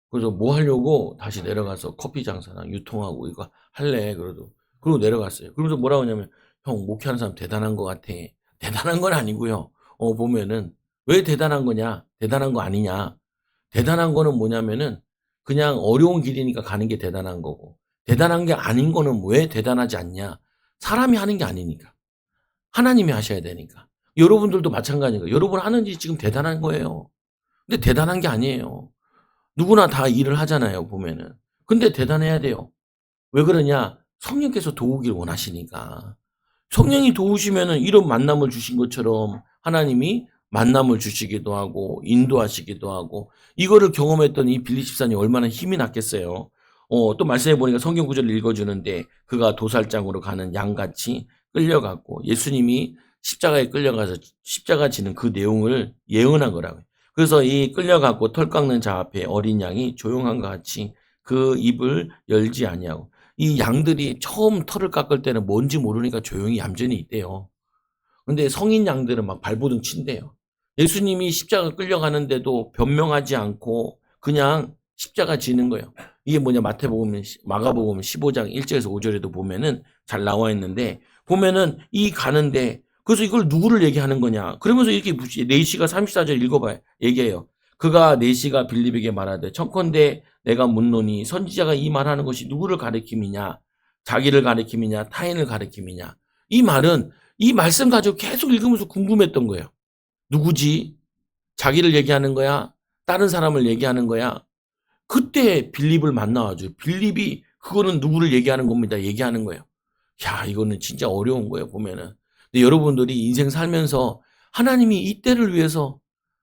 그래서 뭐 하려고 다시 내려가서 커피 장사랑 유통하고 이거 할래. 그러고 내려갔어요. 그러면서 뭐라고 하냐면 형 목회하는 사람 대단한 것 같아. 대단한 건 아니고요. 보면은 왜 대단한 거냐? 대단한 거 아니냐? 대단한 거는 뭐냐면은 그냥 어려운 길이니까 가는 게 대단한 거고 대단한 게 아닌 거는 왜 대단하지 않냐? 사람이 하는 게 아니니까. 하나님이 하셔야 되니까. 여러분들도 마찬가지인 거예요. 여러분 하는 일이 지금 대단한 거예요. 근데 대단한 게 아니에요. 누구나 다 일을 하잖아요, 보면은. 근데 대단해야 돼요. 왜 그러냐? 성령께서 도우길 원하시니까. 성령이 도우시면은 이런 만남을 주신 것처럼 하나님이 만남을 주시기도 하고 인도하시기도 하고 이거를 경험했던 이 빌립 집사님이 얼마나 힘이 났겠어요. 또 말씀해 보니까 성경 구절을 읽어주는데 그가 도살장으로 가는 양같이 끌려갔고 예수님이 십자가에 끌려가서 십자가 지는 그 내용을 예언한 거라고요. 그래서 이 끌려갔고 털 깎는 자 앞에 어린 양이 조용한 것 같이 그 입을 열지 아니하고 이 양들이 처음 털을 깎을 때는 뭔지 모르니까 조용히 얌전히 있대요. 근데 성인 양들은 막 발버둥 친대요. 예수님이 십자가 끌려가는데도 변명하지 않고 그냥 십자가 지는 거예요. 이게 뭐냐 마가복음 15장 1절에서 5절에도 보면은 잘 나와 있는데 보면은 이 가는데 그래서 이걸 누구를 얘기하는 거냐. 그러면서 이렇게 4시가 34절 읽어봐요. 얘기해요. 그가 4시가 빌립에게 말하되 청컨대 내가 묻노니 선지자가 이 말하는 것이 누구를 가리킴이냐. 자기를 가리킴이냐 타인을 가리킴이냐. 이 말은 이 말씀 가지고 계속 읽으면서 궁금했던 거예요. 누구지? 자기를 얘기하는 거야? 다른 사람을 얘기하는 거야? 그때 빌립을 만나가지고 빌립이 그거는 누구를 얘기하는 겁니다. 얘기하는 거예요. 야, 이거는 진짜 어려운 거예요. 보면은. 근데 여러분들이 인생 살면서 하나님이 이때를 위해서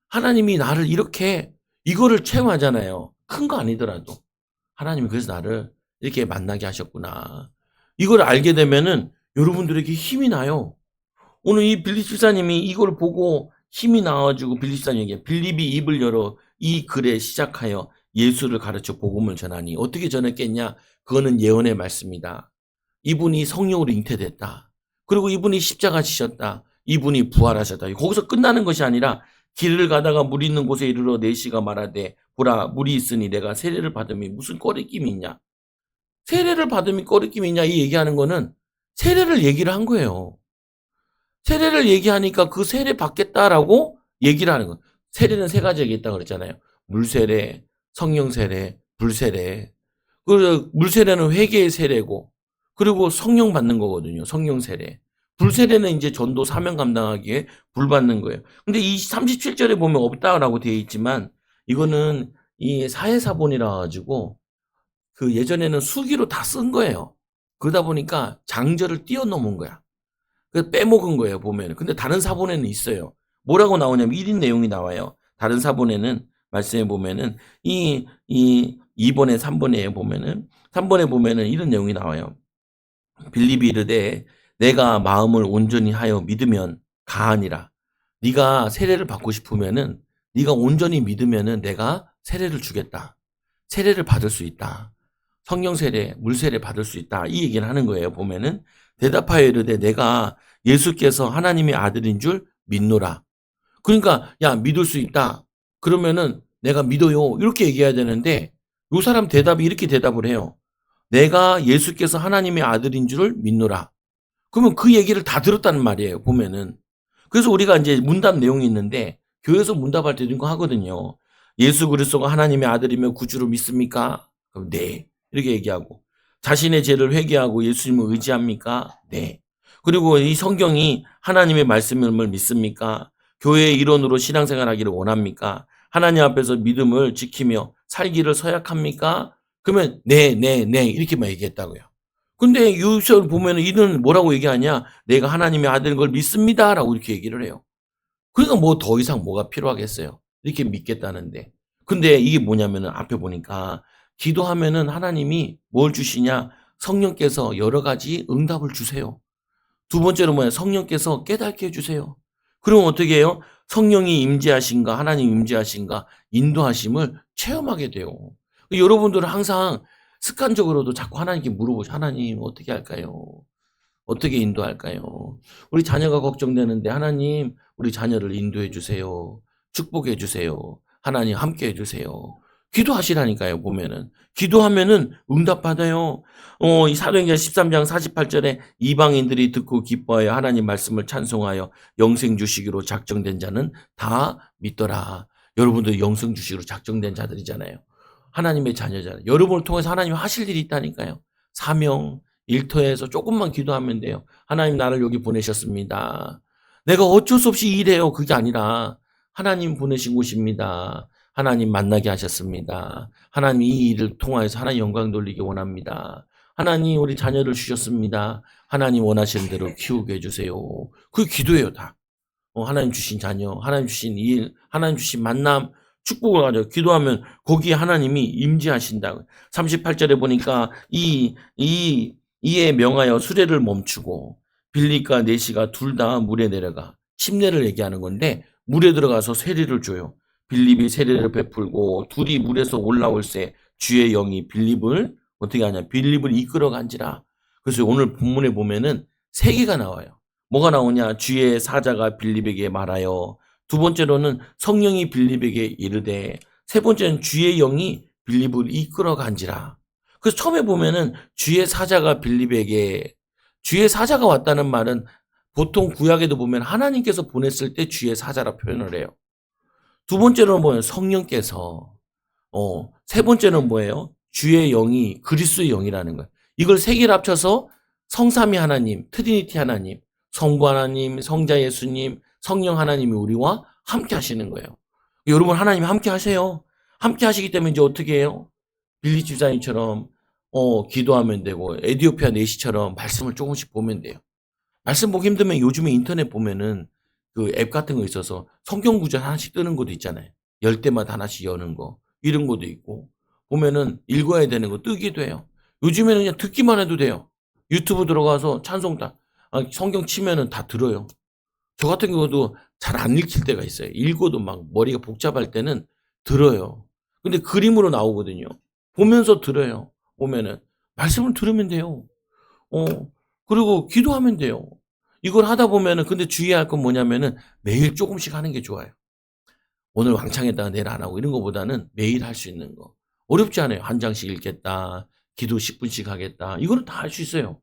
하나님이 나를 이렇게 이거를 체험하잖아요. 큰 거 아니더라도. 하나님이 그래서 나를 이렇게 만나게 하셨구나. 이걸 알게 되면은 여러분들에게 힘이 나요. 오늘 이 빌립 집사님이 이걸 보고 힘이 나와가지고 빌립 집사님에게 빌립이 입을 열어 이 글에 시작하여 예수를 가르쳐 복음을 전하니 어떻게 전했겠냐? 그거는 예언의 말씀이다. 이분이 성령으로 잉태됐다. 그리고 이분이 십자가 지셨다. 이분이 부활하셨다. 거기서 끝나는 것이 아니라 길을 가다가 물 있는 곳에 이르러 4시가 말하되 보라 물이 있으니 내가 세례를 받음이 무슨 꺼리낌이 있냐? 세례를 받음이 꺼리낌이 있냐? 이 얘기하는 거는 세례를 얘기를 한 거예요. 세례를 얘기하니까 그 세례 받겠다라고 얘기를 하는 거예요. 세례는 3가지가 있다고 그랬잖아요. 물세례, 성령세례, 불세례. 그 물세례는 회개의 세례고 그리고 성령 받는 거거든요. 성령세례. 불세례는 이제 전도 사명 감당하기에 불 받는 거예요. 근데 이 37절에 보면 없다라고 되어 있지만 이거는 이 사회사본이라 가지고 그 예전에는 수기로 다 쓴 거예요. 그러다 보니까 장절을 뛰어넘은 거야. 그래서 빼먹은 거예요, 보면. 근데 다른 사본에는 있어요. 뭐라고 나오냐면 1인 내용이 나와요. 다른 사본에는 말씀해 보면은 2번에 3번에 보면은 3번에 보면은 이런 내용이 나와요. 빌립이 이르되 내가 마음을 온전히 하여 믿으면 가하니라. 네가 세례를 받고 싶으면은 네가 온전히 믿으면은 내가 세례를 주겠다. 세례를 받을 수 있다. 성령 세례, 물 세례 받을 수 있다. 이 얘기를 하는 거예요. 보면은 대답하여 이르되 내가 예수께서 하나님의 아들인 줄 믿노라. 그러니까 야 믿을 수 있다. 그러면은 내가 믿어요. 이렇게 얘기해야 되는데 요 사람 대답이 이렇게 대답을 해요. 내가 예수께서 하나님의 아들인 줄을 믿노라. 그러면 그 얘기를 다 들었다는 말이에요. 보면은. 그래서 우리가 이제 문답 내용이 있는데 교회에서 문답할 때도 이거 하거든요. 예수 그리스도가 하나님의 아들이며 구주로 믿습니까? 그럼 네. 이렇게 얘기하고 자신의 죄를 회개하고 예수님을 의지합니까? 네. 그리고 이 성경이 하나님의 말씀을 믿습니까? 교회의 일원으로 신앙생활하기를 원합니까? 하나님 앞에서 믿음을 지키며 살기를 서약합니까? 그러면 네, 네, 네 이렇게만 얘기했다고요. 근데 유서를 보면 이는 뭐라고 얘기하냐? 내가 하나님의 아들인 걸 믿습니다라고 이렇게 얘기를 해요. 그러니까 뭐 더 이상 뭐가 필요하겠어요? 이렇게 믿겠다는데. 근데 이게 뭐냐면은 앞에 보니까 기도하면은 하나님이 뭘 주시냐? 성령께서 여러 가지 응답을 주세요. 두 번째로 뭐야? 성령께서 깨닫게 해주세요. 그럼 어떻게 해요? 성령이 임재하신가, 하나님 임재하신가, 인도하심을 체험하게 돼요. 여러분들은 항상 습관적으로도 자꾸 하나님께 물어보죠. 하나님 어떻게 할까요? 어떻게 인도할까요? 우리 자녀가 걱정되는데 하나님 우리 자녀를 인도해 주세요. 축복해 주세요. 하나님 함께 해 주세요. 기도하시라니까요. 보면은 기도하면은 응답받아요. 이 사도행전 13장 48절에 이방인들이 듣고 기뻐하여 하나님 말씀을 찬송하여 영생 주시기로 작정된 자는 다 믿더라. 여러분들 영생 주시기로 작정된 자들이잖아요. 하나님의 자녀잖아요. 여러분을 통해서 하나님이 하실 일이 있다니까요. 사명, 일터에서 조금만 기도하면 돼요. 하나님 나를 여기 보내셨습니다. 내가 어쩔 수 없이 일해요. 그게 아니라 하나님 보내신 곳입니다. 하나님 만나게 하셨습니다. 하나님 이 일을 통하여서 하나님 영광 돌리기 원합니다. 하나님 우리 자녀를 주셨습니다. 하나님 원하시는 대로 키우게 해주세요. 그게 기도예요 다. 하나님 주신 자녀, 하나님 주신 일, 하나님 주신 만남 축복을 가져 기도하면 거기에 하나님이 임재하신다. 38절에 보니까 이에 명하여 수레를 멈추고 빌립과 내시가 둘 다 물에 내려가 침례를 얘기하는 건데 물에 들어가서 세례를 줘요. 빌립이 세례를 베풀고 둘이 물에서 올라올 새 주의 영이 빌립을 어떻게 하냐? 빌립을 이끌어 간지라. 그래서 오늘 본문에 보면은 세 개가 나와요. 뭐가 나오냐? 주의 사자가 빌립에게 말하여, 두 번째로는 성령이 빌립에게 이르되, 세 번째는 주의 영이 빌립을 이끌어 간지라. 그래서 처음에 보면은 주의 사자가 빌립에게, 주의 사자가 왔다는 말은 보통 구약에도 보면 하나님께서 보냈을 때 주의 사자라 표현을 해요. 두 번째로는 뭐예요? 성령께서. 세 번째는 뭐예요? 주의 영이 그리스도의 영이라는 거예요. 이걸 세 개를 합쳐서 성삼위 하나님, 트리니티 하나님, 성부 하나님, 성자 예수님, 성령 하나님이 우리와 함께 하시는 거예요. 여러분 하나님이 함께 하세요. 함께 하시기 때문에 이제 어떻게 해요? 빌리 집사님처럼 기도하면 되고 에디오피아 내시처럼 말씀을 조금씩 보면 돼요. 말씀 보기 힘들면 요즘에 인터넷 보면은 그 앱 같은 거 있어서 성경 구절 하나씩 뜨는 것도 있잖아요. 열 때마다 하나씩 여는 거. 이런 것도 있고. 보면은 읽어야 되는 거 뜨기도 해요. 요즘에는 그냥 듣기만 해도 돼요. 유튜브 들어가서 찬송 성경 치면은 다 들어요. 저 같은 경우도 잘 안 읽힐 때가 있어요. 읽어도 막 머리가 복잡할 때는 들어요. 근데 그림으로 나오거든요. 보면서 들어요. 보면은. 말씀을 들으면 돼요. 어, 그리고 기도하면 돼요. 이걸 하다 보면은 근데 주의해야 할 건 뭐냐면은 매일 조금씩 하는 게 좋아요. 오늘 왕창 했다가 내일 안 하고 이런 거보다는 매일 할 수 있는 거. 어렵지 않아요. 한 장씩 읽겠다. 기도 10분씩 하겠다. 이거는 다 할 수 있어요.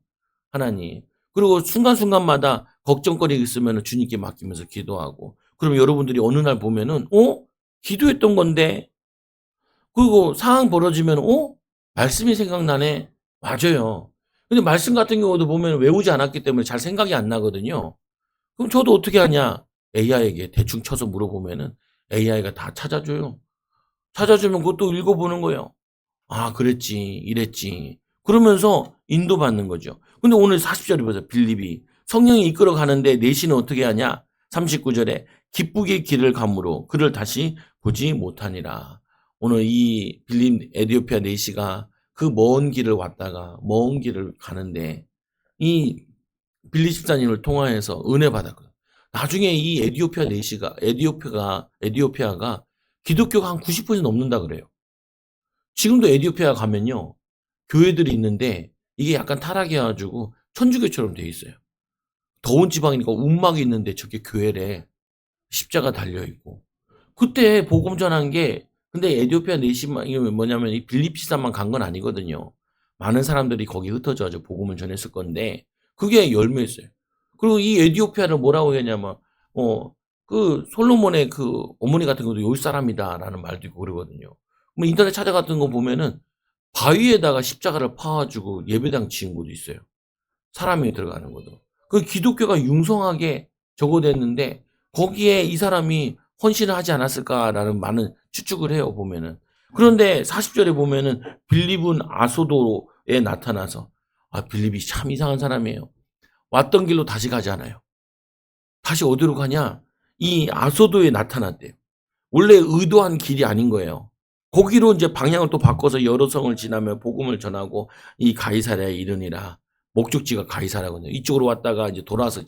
하나님. 그리고 순간순간마다 걱정거리 있으면 주님께 맡기면서 기도하고. 그럼 여러분들이 어느 날 보면은, 기도했던 건데, 그리고 상황 벌어지면, 말씀이 생각나네. 맞아요. 근데 말씀 같은 경우도 보면 외우지 않았기 때문에 잘 생각이 안 나거든요. 그럼 저도 어떻게 하냐? AI에게 대충 쳐서 물어보면은 AI가 다 찾아줘요. 찾아주면 그것도 읽어보는 거예요. 아, 그랬지, 이랬지. 그러면서 인도받는 거죠. 근데 오늘 40절에 보세요. 빌립이 성령이 이끌어 가는데 내시는 어떻게 하냐? 39절에 기쁘게 길을 감으로 그를 다시 보지 못하니라. 오늘 이 빌립 에디오피아 내시가 그 먼 길을 왔다가 먼 길을 가는데 이 빌립 집사님을 통하여서 은혜 받았거든요. 나중에 이 에디오피아가 기독교가 한 90% 넘는다 그래요. 지금도 에디오피아 가면요. 교회들이 있는데 이게 약간 타락해가지고 천주교처럼 돼 있어요. 더운 지방이니까 움막이 있는데 저게 교회래. 십자가 달려있고. 그때 복음 전한 게 근데 에디오피아 내시만 이게 뭐냐면 이 빌립 지사만 간 건 아니거든요. 많은 사람들이 거기 흩어져서 복음을 전했을 건데 그게 열매였어요. 그리고 이 에디오피아를 뭐라고 했냐면 그 솔로몬의 그 어머니 같은 것도 요 사람이다라는 말도 있고 그러거든요. 뭐 인터넷 찾아갔던 거 보면은 바위에다가 십자가를 파가지고 예배당 지은 곳도 있어요. 사람이 들어가는 것도. 그 기독교가 융성하게 저거됐는데 거기에 이 사람이 헌신을 하지 않았을까라는 많은 추측을 해요, 보면은. 그런데 40절에 보면은 빌립은 아소도에 나타나서 빌립이 참 이상한 사람이에요. 왔던 길로 다시 가지 않아요. 다시 어디로 가냐? 이 아소도에 나타났대요. 원래 의도한 길이 아닌 거예요. 거기로 이제 방향을 또 바꿔서 여러 성을 지나며 복음을 전하고 이 가이사랴에 이르니라. 목적지가 가이사랴거든요. 이쪽으로 왔다가 이제 돌아와서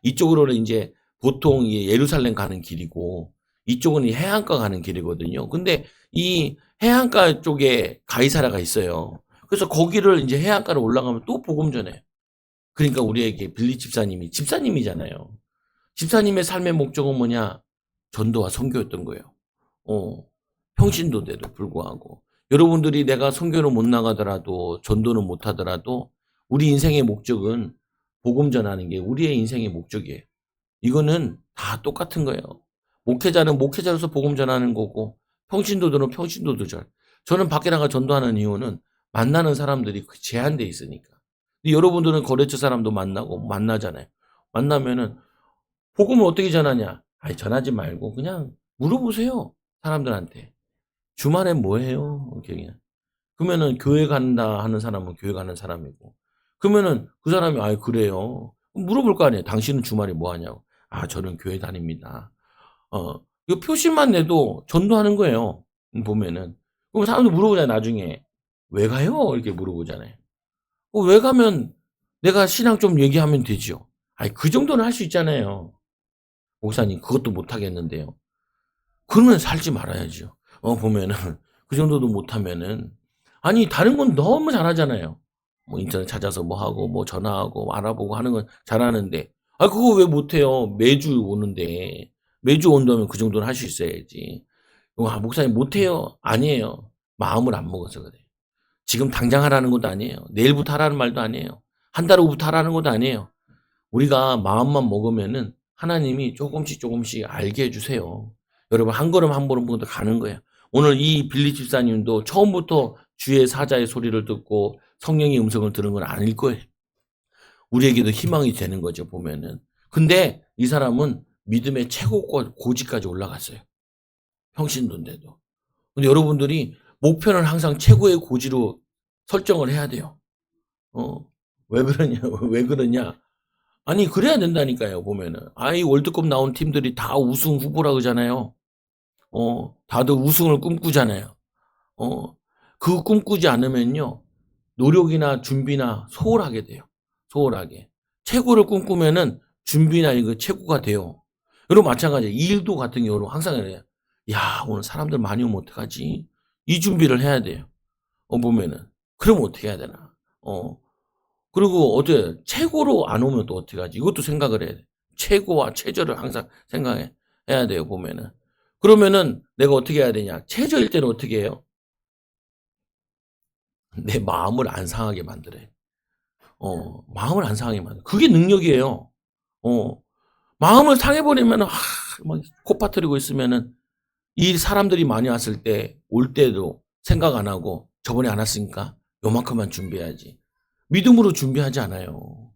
이쪽으로는 이제 보통 예루살렘 가는 길이고 이쪽은 해안가 가는 길이거든요. 근데 이 해안가 쪽에 가이사랴가 있어요. 그래서 거기를 이제 해안가로 올라가면 또 복음 전해요. 그러니까 우리에게 빌립 집사님이 집사님이잖아요. 집사님의 삶의 목적은 뭐냐? 전도와 선교였던 거예요. 평신도대도 불구하고. 여러분들이 내가 선교를 못 나가더라도 전도는 못 하더라도 우리 인생의 목적은 복음 전하는 게 우리의 인생의 목적이에요. 이거는 다 똑같은 거예요. 목회자는 목회자로서 복음 전하는 거고 평신도들은 평신도들. 저는 밖에 나가 전도하는 이유는 만나는 사람들이 제한돼 있으니까. 근데 여러분들은 거래처 사람도 만나고 만나잖아요. 만나면은 복음을 어떻게 전하냐? 전하지 말고 그냥 물어보세요. 사람들한테. 주말엔 뭐 해요? 이렇게 그냥. 그러면은 교회 간다 하는 사람은 교회 가는 사람이고. 그러면은 그 사람이 그래요. 물어볼 거 아니에요. 당신은 주말에 뭐 하냐고. 저는 교회 다닙니다. 이거 표시만 내도 전도하는 거예요. 보면은. 그럼 사람들 물어보잖아요, 나중에. 왜 가요? 이렇게 물어보잖아요. 왜 가면 내가 신앙 좀 얘기하면 되지요. 아니, 그 정도는 할 수 있잖아요. 목사님, 그것도 못 하겠는데요. 그러면 살지 말아야죠. 보면은, 그 정도도 못하면은. 아니, 다른 건 너무 잘하잖아요. 뭐 인터넷 찾아서 뭐 하고, 뭐 전화하고, 뭐 알아보고 하는 건 잘하는데. 아, 그거 왜 못해요? 매주 오는데. 매주 온다면 그 정도는 할 수 있어야지. 목사님 못해요? 아니에요. 마음을 안 먹어서 그래요. 지금 당장 하라는 것도 아니에요. 내일부터 하라는 말도 아니에요. 한 달 후부터 하라는 것도 아니에요. 우리가 마음만 먹으면은 하나님이 조금씩 알게 해주세요. 여러분, 한 걸음 한 걸음부터 가는 거예요. 오늘 이 빌리 집사님도 처음부터 주의 사자의 소리를 듣고 성령의 음성을 들은 건 아닐 거예요. 우리에게도 희망이 되는 거죠, 보면은. 근데 이 사람은 믿음의 최고 고지까지 올라갔어요. 평신도인데도. 근데 여러분들이 목표는 항상 최고의 고지로 설정을 해야 돼요. 왜 그러냐, 왜 그러냐. 아니, 그래야 된다니까요, 보면은. 아이, 월드컵 나온 팀들이 다 우승 후보라 그러잖아요. 다들 우승을 꿈꾸잖아요. 그 꿈꾸지 않으면요, 노력이나 준비나 소홀하게 돼요. 소홀하게. 최고를 꿈꾸면은 준비나 이거 최고가 돼요. 여러분, 마찬가지예요. 이 일도 같은 경우는 항상 그래요. 야, 오늘 사람들 많이 오면 어떡하지? 이 준비를 해야 돼요. 보면은. 그러면 어떻게 해야 되나? 그리고 어때? 최고로 안 오면 또 어떻게 하지? 이것도 생각을 해야 돼. 최고와 최저를 항상 해야 돼요, 보면은. 그러면은 내가 어떻게 해야 되냐? 최저일 때는 어떻게 해요? 내 마음을 안 상하게 만들어요. 마음을 안 상하게 만들어. 그게 능력이에요. 마음을 상해버리면, 막 코 파뜨리고 있으면은 이 사람들이 많이 왔을 때, 올 때도 생각 안 하고 저번에 안 왔으니까 요만큼만 준비해야지. 믿음으로 준비하지 않아요.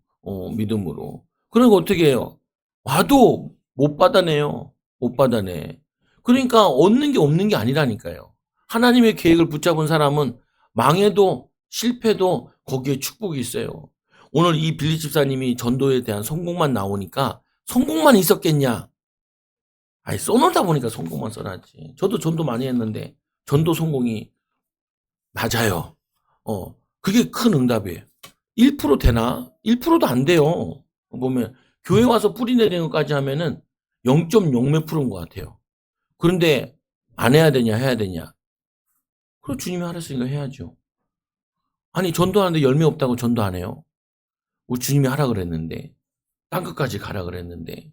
믿음으로. 그러니까 어떻게 해요? 와도 못 받아내요. 못 받아내. 그러니까 얻는 게 없는 게 아니라니까요. 하나님의 계획을 붙잡은 사람은 망해도 실패도 거기에 축복이 있어요. 오늘 이 빌리 집사님이 전도에 대한 성공만 나오니까 성공만 있었겠냐? 아니, 써놓다 보니까 성공만 써놨지. 저도 전도 많이 했는데 전도 성공이 낮아요. 그게 큰 응답이에요. 1% 되나? 1%도 안 돼요. 보면 교회 와서 뿌리 내리는 것까지 하면은 0.0 몇 프로인 것 같아요. 그런데 안 해야 되냐, 해야 되냐? 그럼 주님이 하랬으니까 해야죠. 아니, 전도하는데 열매 없다고 전도 안 해요? 우리 주님이 하라 그랬는데, 땅끝까지 가라 그랬는데,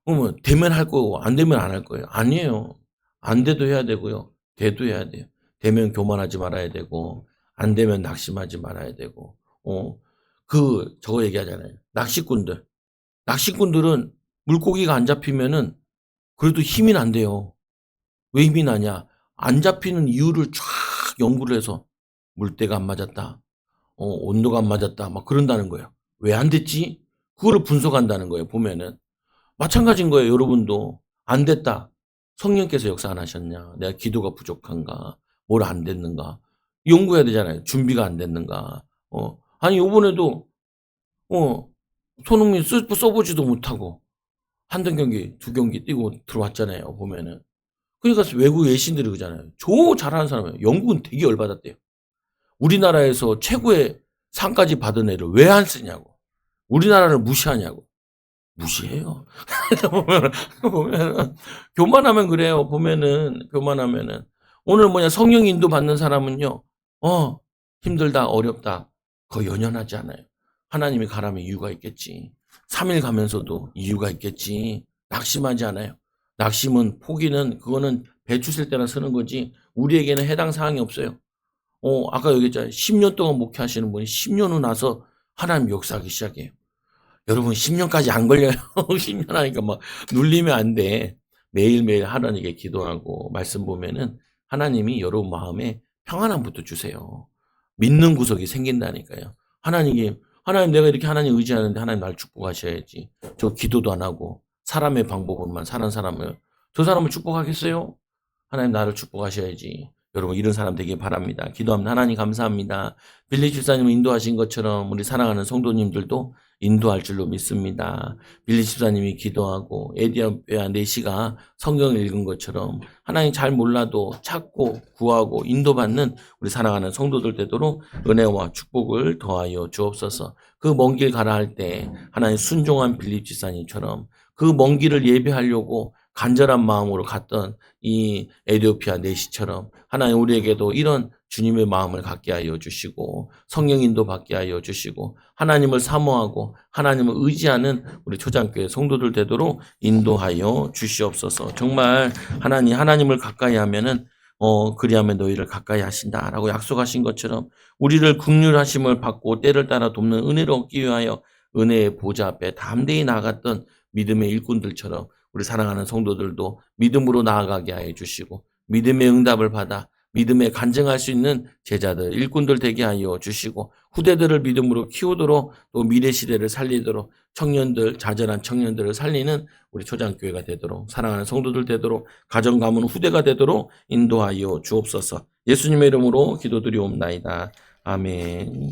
그러면 되면 할 거고 안 되면 안 할 거예요. 아니에요. 안 돼도 해야 되고요. 돼도 해야 돼요. 되면 교만하지 말아야 되고, 안 되면 낙심하지 말아야 되고. 저거 얘기하잖아요. 낚시꾼들은 물고기가 안 잡히면은 그래도 힘이 난대요. 왜 힘이 나냐? 안 잡히는 이유를 쫙 연구를 해서 물때가 안 맞았다. 온도가 안 맞았다. 막 그런다는 거예요. 왜 안 됐지? 그거를 분석한다는 거예요, 보면은. 마찬가지인 거예요, 여러분도. 안 됐다. 성령께서 역사 안 하셨냐? 내가 기도가 부족한가? 뭘 안 됐는가? 연구해야 되잖아요. 준비가 안 됐는가? 아니, 요번에도, 손흥민 써보지도 못하고, 한두 경기, 두 경기 뛰고 들어왔잖아요, 보면은. 그러니까 외국 외신들이 그러잖아요. 저 잘하는 사람이에요. 영국은 되게 열받았대요. 우리나라에서 최고의 상까지 받은 애를 왜 안 쓰냐고. 우리나라를 무시하냐고. 무시해요. 보면 교만하면 그래요. 교만하면은 오늘 성령 인도 받는 사람은요. 힘들다, 어렵다. 그거 연연하지 않아요. 하나님이 가라면 이유가 있겠지. 3일 가면서도 이유가 있겠지. 낙심하지 않아요. 낙심은, 포기는, 그거는 배추 쓸 때나 쓰는 거지 우리에게는 해당 사항이 없어요. 아까 얘기했잖아요. 10년 동안 목회하시는 분이 10년 후 나서 하나님 역사하기 시작해요. 여러분, 10년까지 안 걸려요. 10년 하니까 막 눌리면 안 돼. 매일매일 하나님께 기도하고 말씀 보면은 하나님이 여러분 마음에 평안함부터 주세요. 믿는 구석이 생긴다니까요. 하나님 내가 이렇게 하나님 의지하는데 하나님 날 축복하셔야지. 저 기도도 안 하고 사람의 방법으로만 사는 사람을, 저 사람을 축복하겠어요? 하나님 나를 축복하셔야지. 여러분 이런 사람 되길 바랍니다. 기도합니다. 하나님 감사합니다. 빌리 집사님을 인도하신 것처럼 우리 사랑하는 성도님들도 인도할 줄로 믿습니다. 빌리 집사님이 기도하고 에디오피아 내시가 성경을 읽은 것처럼 하나님 잘 몰라도 찾고 구하고 인도받는 우리 사랑하는 성도들 되도록 은혜와 축복을 더하여 주옵소서. 그 먼 길 가라 할 때 하나님 순종한 빌리 집사님처럼 그 먼 길을 예배하려고 간절한 마음으로 갔던 이 에디오피아 내시처럼 하나님 우리에게도 이런 주님의 마음을 갖게 하여 주시고 성령 인도 받게 하여 주시고 하나님을 사모하고 하나님을 의지하는 우리 초장교회 성도들 되도록 인도하여 주시옵소서. 정말 하나님을 가까이 하면은 그리하면 너희를 가까이 하신다라고 약속하신 것처럼 우리를 긍휼하심을 받고 때를 따라 돕는 은혜를 얻기 위하여 은혜의 보좌 앞에 담대히 나아갔던 믿음의 일꾼들처럼 우리 사랑하는 성도들도 믿음으로 나아가게 하여 주시고 믿음의 응답을 받아 믿음에 간증할 수 있는 제자들, 일꾼들 되게 하여 주시고 후대들을 믿음으로 키우도록 또 미래 시대를 살리도록 청년들, 자잘한 청년들을 살리는 우리 초장교회가 되도록 사랑하는 성도들 되도록 가정 가문 후대가 되도록 인도하여 주옵소서. 예수님의 이름으로 기도드리옵나이다. 아멘.